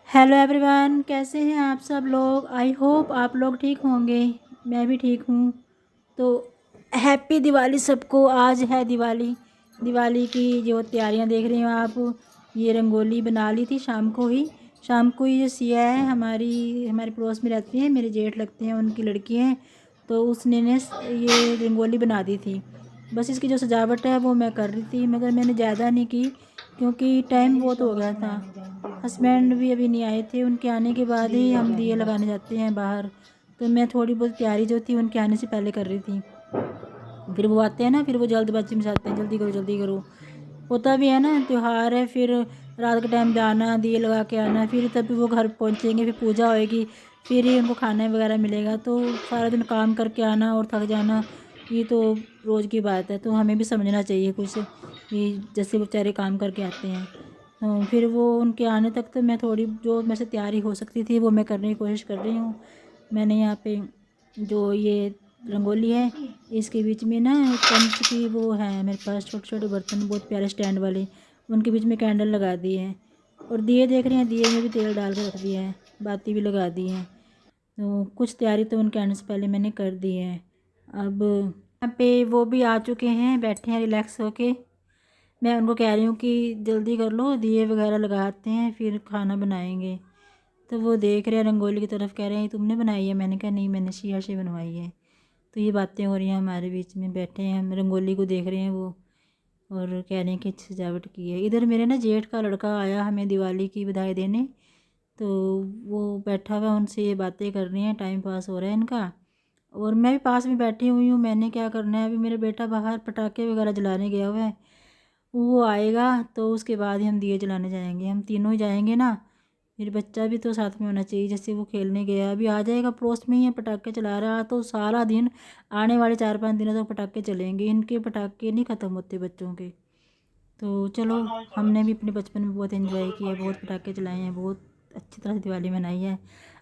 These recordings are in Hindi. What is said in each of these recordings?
हेलो एवरीवन, कैसे हैं आप सब लोग। आई होप आप लोग ठीक होंगे। मैं भी ठीक हूँ। तो हैप्पी दिवाली सबको। आज है दिवाली। दिवाली की जो तैयारियां देख रही हो आप, ये रंगोली बना ली थी शाम को ही जो सिया है, हमारे पड़ोस में रहती है, मेरे जेठ लगते हैं, उनकी लड़की है। तो उसने ने ये रंगोली बना दी थी। बस इसकी जो सजावट है वो मैं कर रही थी, मगर मैंने ज़्यादा नहीं की क्योंकि टाइम बहुत हो गया था। हस्बैंड भी अभी नहीं आए थे, उनके आने के बाद ही हम दिए लगाने जाते हैं बाहर। तो मैं थोड़ी बहुत तैयारी जो थी उनके आने से पहले कर रही थी। फिर वो आते हैं ना, फिर वो जल्दबाजी में जाते हैं, जल्दी करो। होता भी है ना, त्यौहार है, फिर रात के टाइम जाना, दिए लगा के आना, फिर तभी वो घर पहुंचेंगे, फिर पूजा होएगी, फिर ही उनको खाना वगैरह मिलेगा। तो सारा दिन काम करके आना और थक जाना, ये तो रोज़ की बात है। तो हमें भी समझना चाहिए कुछ कि जैसे बेचारे काम करके आते हैं। तो फिर वो उनके आने तक तो मैं थोड़ी जो मेरे से तैयारी हो सकती थी वो मैं करने की कोशिश कर रही हूँ। मैंने यहाँ पे जो ये रंगोली है, इसके बीच में ना कंच की वो है मेरे पास, छोटे छोटे बर्तन बहुत प्यारे स्टैंड वाले, उनके बीच में कैंडल लगा दी है। और दिए देख रहे हैं, दिए में भी तेल डाल के रख दिया है, बाती भी लगा दी है। तो कुछ तैयारी तो उनके आने से पहले मैंने कर दी है। अब यहाँ पे वो भी आ चुके हैं, बैठे हैं रिलैक्स होके। मैं उनको कह रही हूँ कि जल्दी कर लो, दिए वगैरह लगाते हैं फिर खाना बनाएंगे। तो वो देख रहे हैं रंगोली की तरफ, कह रहे हैं तुमने बनाई है। मैंने कहा नहीं, मैंने शीशा से बनवाई है। तो ये बातें हो रही हैं हमारे बीच में, बैठे हैं हम रंगोली को देख रहे हैं वो, और कह रहे हैं कि अच्छी सजावट की है। इधर मेरे ना जेठ का लड़का आया हमें दिवाली की बधाई देने। तो वो बैठा हुआ, उनसे ये बातें कर रही हैं, टाइम पास हो रहा है इनका। और मैं भी पास में बैठी हुई हूँ, मैंने क्या करना है। अभी मेरा बेटा बाहर पटाखे वगैरह जलाने गया हुआ है, वो आएगा तो उसके बाद ही हम दिए जलाने जाएंगे। हम तीनों ही जाएंगे ना, फिर बच्चा भी तो साथ में होना चाहिए। जैसे वो खेलने गया, अभी आ जाएगा, पड़ोस में ही है, पटाखे चला रहा। तो सारा दिन आने वाले 4-5 दिनों तक पटाखे चलेंगे, इनके पटाखे नहीं ख़त्म होते बच्चों के। तो चलो, हमने भी अपने बचपन में बहुत एंजॉय किया, बहुत पटाखे चलाए हैं, बहुत अच्छी तरह से दिवाली मनाई है।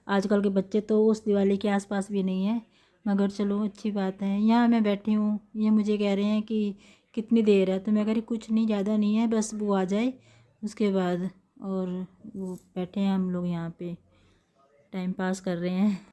आजकल के बच्चे तो उस दिवाली के आसपास भी नहीं है, मगर चलो अच्छी बात है। यहाँ मैं बैठी हूँ, ये मुझे कह रहे हैं कि कितनी देर है। तो मैं कह रही कुछ नहीं, ज़्यादा नहीं है, बस वो आ जाए उसके बाद। और वो बैठे हैं हम लोग यहाँ पे, टाइम पास कर रहे हैं।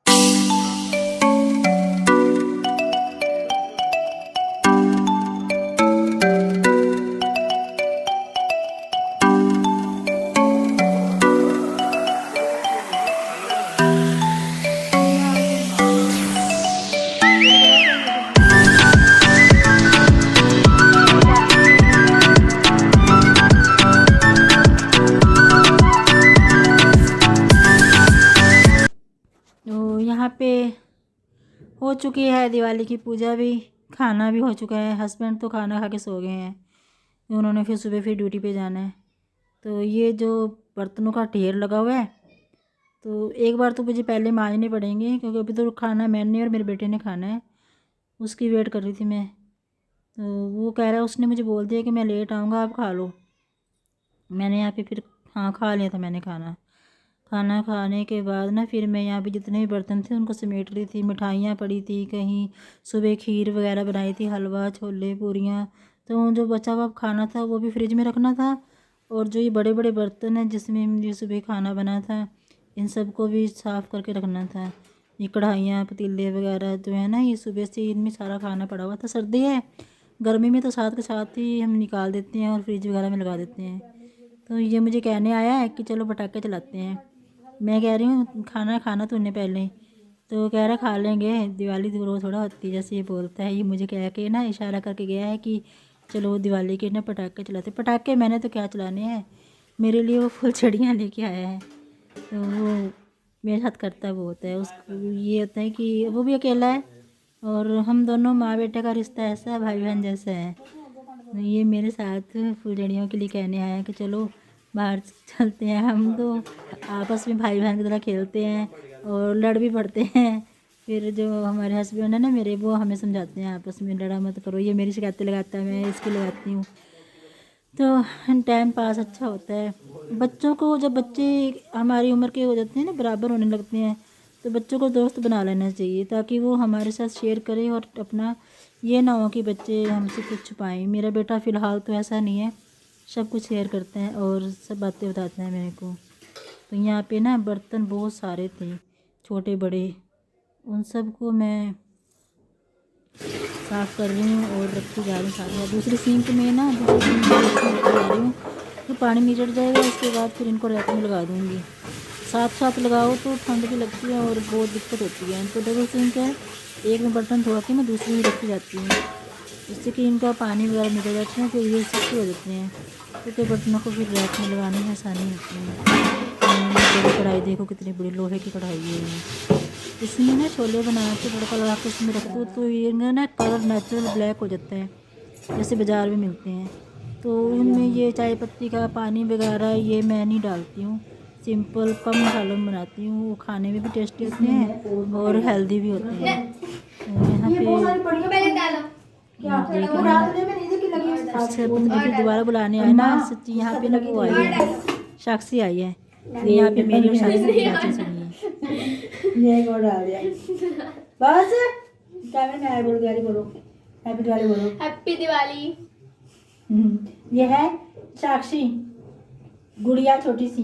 तो यहाँ पे हो चुकी है दिवाली की पूजा भी, खाना भी हो चुका है। हस्बैंड तो खाना खा के सो गए हैं, उन्होंने फिर सुबह फिर ड्यूटी पे जाना है। तो ये जो बर्तनों का ढेर लगा हुआ है, तो एक बार तो मुझे पहले मांजने पड़ेंगे, क्योंकि अभी तो खाना मैंने और मेरे बेटे ने खाना है, उसकी वेट कर रही थी मैं। तो वो कह रहा है, उसने मुझे बोल दिया कि मैं लेट आऊँगा, आप खा लो। मैंने यहाँ पे फिर हाँ खा लिया था मैंने खाना। खाना खाने के बाद ना फिर मैं यहाँ पे जितने भी बर्तन थे उनको समेट रही थी। मिठाइयाँ पड़ी थी कहीं, सुबह खीर वगैरह बनाई थी, हलवा छोले पूरियाँ। तो जो बचा हुआ खाना था वो भी फ्रिज में रखना था। और जो ये बड़े बड़े बर्तन हैं जिसमें मुझे सुबह खाना बना था, इन सब को भी साफ़ करके रखना था। ये कढ़ाइयाँ पतीले वगैरह जो है ना, ये सुबह से इनमें सारा खाना पड़ा हुआ था। सर्दी है, गर्मी में तो साथ के साथ ही हम निकाल देते हैं और फ्रिज वगैरह में लगा देते हैं। तो ये मुझे कहने आया है कि चलो पटाखे चलाते हैं। मैं कह रही हूँ खाना खाना तूने पहले। तो कह रहा खा लेंगे, दिवाली तो रोज़ थोड़ा होती है। जैसे ये बोलता है, ये मुझे कह के ना इशारा करके गया है कि चलो दिवाली के ना पटाखे चलाते। पटाखे मैंने तो क्या चलाने हैं, मेरे लिए वो फुलझड़ियाँ लेके आया है। तो वो मेरे साथ करता बहुत है। उसको ये होता है कि वो भी अकेला है, और हम दोनों माँ बेटे का रिश्ता ऐसा है, भाई बहन जैसा है। तो ये मेरे साथ फुलझड़ियों के लिए कहने आया है कि चलो बाहर चलते हैं। हम तो आपस में भाई बहन की तरह खेलते हैं और लड़ भी पड़ते हैं। फिर जो हमारे हस्बैंड है ना मेरे, वो हमें समझाते हैं आपस में, लड़ा मत करो। ये मेरी शिकायतें लगाता है, मैं इसकी लगाती हूँ। तो टाइम पास अच्छा होता है। बच्चों को, जब बच्चे हमारी उम्र के हो जाते हैं ना, बराबर होने लगते हैं, तो बच्चों को दोस्त बना लेना चाहिए, ताकि वो हमारे साथ शेयर करें और अपना, ये ना हो कि बच्चे हमसे कुछ छुपाएं। मेरा बेटा फ़िलहाल तो ऐसा नहीं है, सब कुछ शेयर करते हैं और सब बातें बताते हैं मेरे को। तो यहाँ पे ना बर्तन बहुत सारे थे, छोटे बड़े, उन सब को मैं साफ़ कर रही हूँ और रखी जा रही हूँ साथ। दूसरी सिंक में ना दूसरी सिंक में रखी जा रही हूँ, तो पानी निचड़ जाएगा। इसके बाद फिर इनको रैक में लगा दूँगी। साथ साथ लगाओ तो ठंड भी लगती है और बहुत दिक्कत होती है। तो डबल सिंक है, एक में बर्तन धो के मैं दूसरी में रखी जाती हूँ, जिससे कि इनका पानी वगैरह निकल जाते हैं, फिर ये सूखे हो जाते हैं। तो बर्तनों को फिर रैक में लगाने में आसानी होती है। बड़ी कढ़ाई देखो कितनी बड़ी लोहे की कढ़ाई है। इसमें ना छोले बना के तड़का लगा के इसमें रख दो तो ये ना कलर नेचुरल ब्लैक हो जाता है, जैसे बाज़ार में मिलते हैं। तो इनमें ये चाय पत्ती का पानी वगैरह ये मैं नहीं डालती हूँ, सिंपल कम मसालों में बनाती हूँ। वो खाने में भी टेस्टी होते हैं और हेल्दी भी होते हैं। यहाँ पे दोबारा बुलाने आए ना, सच्ची यहाँ पे ना वो आई है, साक्षी आई है। यहाँ पे मेरी और साक्षी की बातें सुनिए। ये को डाल दिया बस। क्या मैं हैप्पी दिवाली बोलो, हैप्पी दिवाली बोलो, हैप्पी दिवाली। ये है साक्षी, गुड़िया छोटी सी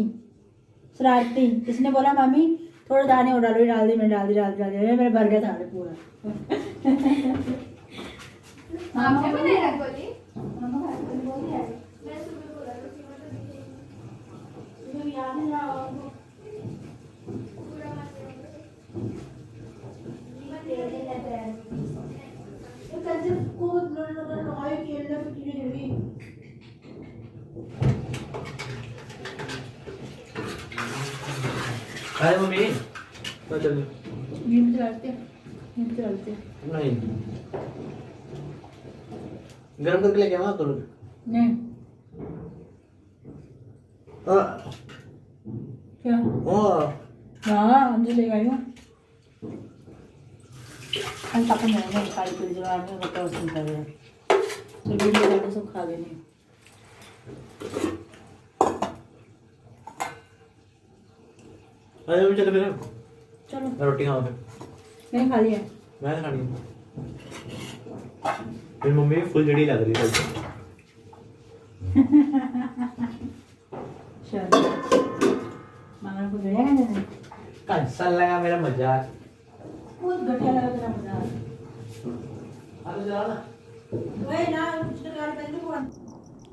शरारती। इसने बोला मम्मी थोड़े दाने और डालो, डाल दी मैंने, डाल दी मेरे भर गया था पूरा। आपने बनाया गोली? अरे मम्मी चल नहीं गरम करके लेके आवा करो नहीं क्या हाँ अंदर ले गई हूँ। हम तक मैंने खाई पूरी जवान में बताओ सुनता है तो वीडियो वाले सब खा लेने। अरे मम्मी चलो फिर चलो मैं रोटी खाऊं फिर। मैंने खा लिया। मैं खानी है फिर मम्मी फुल जड़ी लग रही है। चलो मामा को गया ना कैसा लगा मेरा मजाक? बहुत घटिया लगा तेरा मजाक। अरे चला ना ओए ना चित्रकारी बंद कौन।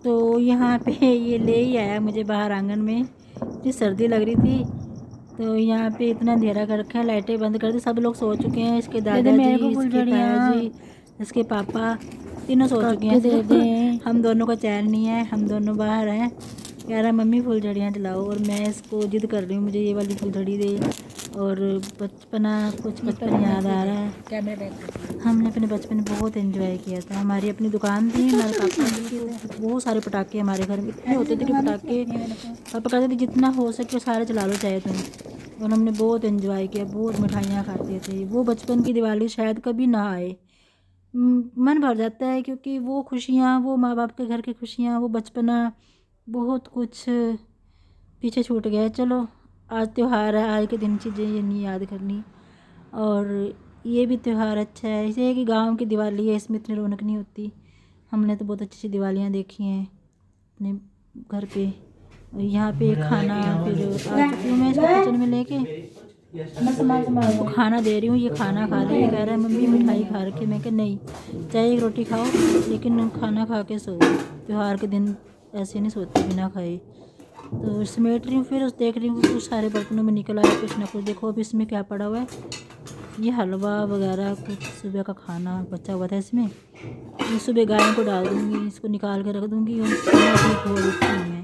तो यहाँ पे ये ले ही आया मुझे बाहर आंगन में, इतनी सर्दी लग रही थी। तो यहाँ पे इतना अंधेरा कर रखा है, लाइटें बंद कर दी, सब लोग सो चुके हैं। इसके दादाजी, इसके ताया जी, इसके पापा तीनों सो चुके हैं। हम दोनों का चैन नहीं है, हम दोनों बाहर हैं। कह रहा मम्मी फुलझड़ियाँ जलाओ और मैं इसको जिद कर रही हूँ मुझे ये वाली फुलझड़ी दे। और कुछ बचपन याद आ रहा है। हमने अपने बचपन में बहुत एंजॉय किया था। हमारी अपनी दुकान थी, हमारे पापा की, तो बहुत सारे पटाखे हमारे घर में इतने होते थे कि पटाखे पापा कहते थे जितना हो सके सारे चला लो चाहे तुम। और हमने बहुत एंजॉय किया, बहुत मिठाइयाँ खाते थे। वो बचपन की दिवाली शायद कभी ना आए। मन भर जाता है क्योंकि वो खुशियाँ, वो माँ बाप के घर की खुशियाँ, वो बचपना, बहुत कुछ पीछे छूट गया। चलो आज त्यौहार है, आज के दिन चीज़ें ये नहीं याद करनी। और ये भी त्यौहार अच्छा है, इसे है कि गांव की दिवाली है, इसमें इतनी रौनक नहीं होती। हमने तो बहुत अच्छी अच्छी दिवालियाँ देखी हैं अपने घर पे। और यहाँ पे खाना फिर आ चुकी हूँ मैं इसको किचन में लेके, उसको खाना दे रही हूँ। ये खाना खा रही है, कह रहा है मम्मी मिठाई खा रखी। मैं कह नहीं, चाहे एक रोटी खाओ लेकिन खाना खा के सो। त्यौहार के दिन ऐसे नहीं सोते बिना खाए। तो समेट रही हूँ, फिर देख रही हूँ कुछ सारे बर्तनों में निकल आया कुछ ना कुछ। देखो अभी इसमें क्या पड़ा हुआ है, ये हलवा वगैरह कुछ सुबह का खाना बचा हुआ था इसमें। ये सुबह गायों को डाल दूँगी, इसको निकाल के रख दूँगी और धो देती हूँ मैं।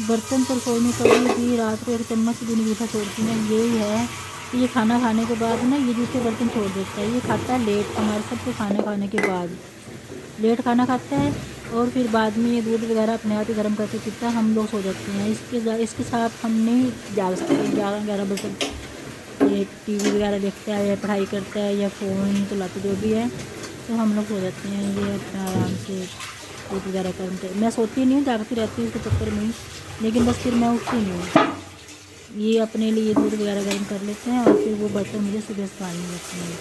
बर्तन तो रसोई में कभी भी रात को एक चम्मच भी नहीं जूठा छोड़ती मैं। यही है कि ये खाना खाने के बाद ना ये जूठे बर्तन छोड़ देता है। ये खाता है लेट, हमारे सबको खाना खाने के बाद लेट खाना खाता है और फिर बाद में ये दूध वगैरह अपने आप ही गर्म करके पीता है। हम लोग सो जाते हैं। इसके साथ हम नहीं जाग सकते 11-11 बजे तक। ये टीवी वगैरह देखता है या पढ़ाई करता है या फ़ोन चलाते जो भी है, तो हम लोग सो जाते हैं। ये अपना आराम से दूध वगैरह करते। मैं सोती नहीं हूँ, जागती रहती हूँ इसके चक्कर में ही, लेकिन बस फिर मैं उठती नहीं हूँ। ये अपने लिए दूध वगैरह गर्म कर लेते हैं और फिर वो बर्तन मुझे सुबह संभालने लगते हैं।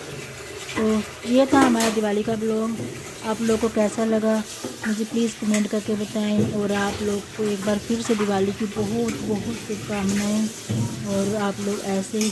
तो ये था हमारा दिवाली का ब्लॉग। आप लोग को कैसा लगा मुझे प्लीज़ कमेंट करके बताएं। और आप लोग को एक बार फिर से दिवाली की बहुत बहुत शुभकामनाएं। और आप लोग ऐसे ही